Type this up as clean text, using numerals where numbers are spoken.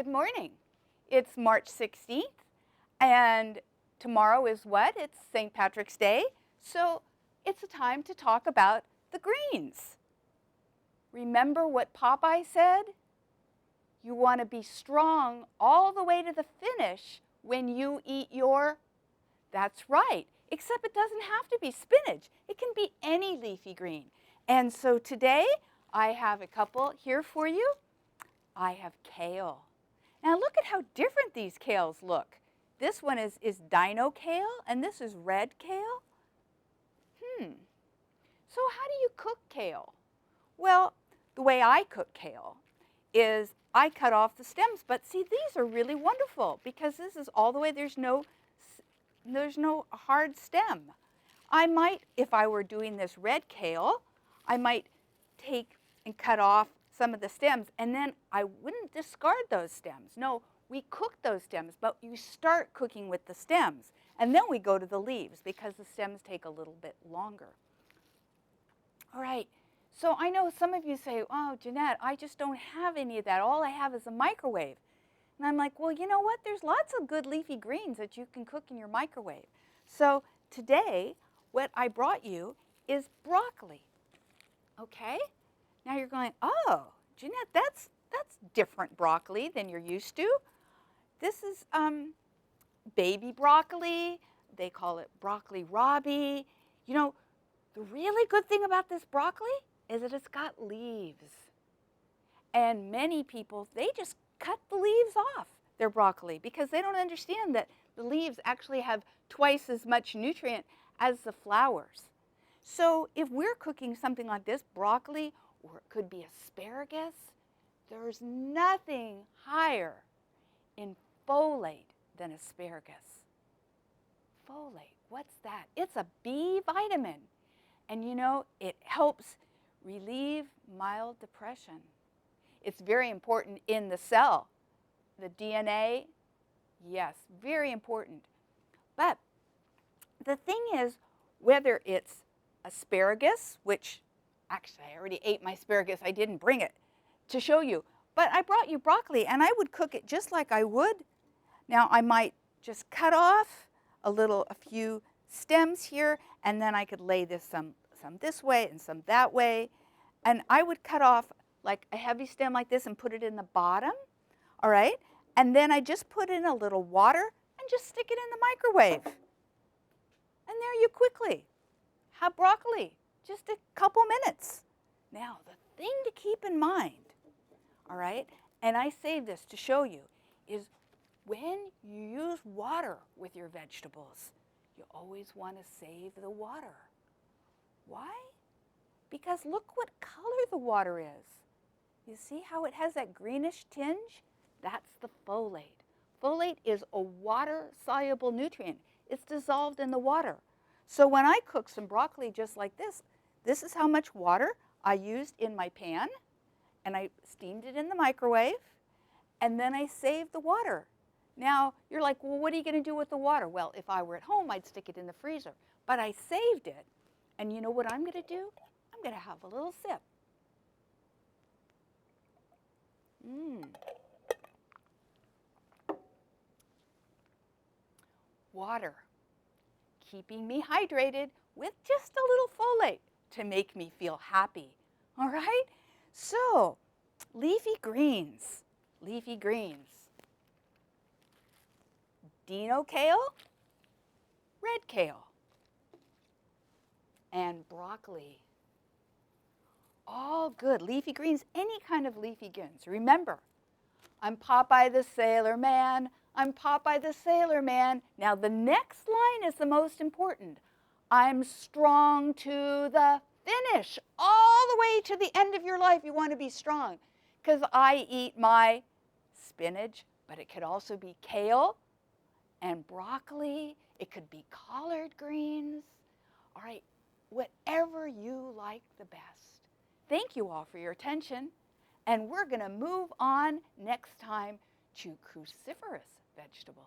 good morning. It's March 16th, and tomorrow is what? It's St. Patrick's Day, so it's a time to talk about the greens. Remember what Popeye said? You want to be strong all the way to the finish when you eat your, that's right, except it doesn't have to be spinach. It can be any leafy green. And so today I have a couple here for you. I have kale. Now look at how different these kales look. This one is dino kale, and this is red kale. So how do you cook kale? Well, the way I cook kale is I cut off the stems, but see, these are really wonderful because this is all the way, there's no hard stem. I might, if I were doing this red kale, I might take and cut off some of the stems, and then I wouldn't discard those stems. No, we cook those stems, but you start cooking with the stems, and then we go to the leaves because the stems take a little bit longer. All right, so I know some of you say, oh, Jeanette, I just don't have any of that. All I have is a microwave. And I'm like, well, you know what? There's lots of good leafy greens that you can cook in your microwave. So today, what I brought you is broccoli. Okay? Now you're going, oh, Jeanette, that's different broccoli than you're used to. This is baby broccoli. They call it broccoli rabi. You know, the really good thing about this broccoli is that it's got leaves. And many people, they just cut the leaves off their broccoli because they don't understand that the leaves actually have twice as much nutrient as the flowers. So if we're cooking something like this, broccoli, or it could be asparagus, there's nothing higher in folate than asparagus. Folate, what's that? It's a B vitamin. And you know, it helps relieve mild depression. It's very important in the cell. The DNA, yes, very important. But the thing is, whether it's asparagus, which actually I already ate my asparagus, I didn't bring it to show you, but I brought you broccoli and I would cook it just like I would. Now I might just cut off a few stems here, and then I could lay this some this way and some that way. And I would cut off like a heavy stem like this and put it in the bottom, all right? And then I just put in a little water and just stick it in the microwave. And there you quickly have broccoli, just a couple minutes. Now, the thing to keep in mind, all right, and I saved this to show you, is when you use water with your vegetables, you always want to save the water. Why? Because look what color the water is. You see how it has that greenish tinge? That's the folate. Folate is a water-soluble nutrient. It's dissolved in the water. So when I cook some broccoli just like this is how much water I used in my pan, and I steamed it in the microwave, and then I saved the water. Now, you're like, well, what are you going to do with the water? Well, if I were at home, I'd stick it in the freezer. But I saved it. And you know what I'm going to do? I'm going to have a little sip. Water, keeping me hydrated with just a little folate to make me feel happy. All right? So, leafy greens, leafy greens. Dino kale, red kale, and broccoli. All good. Leafy greens, any kind of leafy greens. Remember, I'm Popeye the Sailor Man. I'm Popeye the Sailor Man. Now the next line is the most important. I'm strong to the finish. All the way to the end of your life you want to be strong. Because I eat my spinach, but it could also be kale and broccoli. It could be collard greens. All right, whatever you like the best. Thank you all for your attention. And we're going to move on next time to cruciferous vegetables.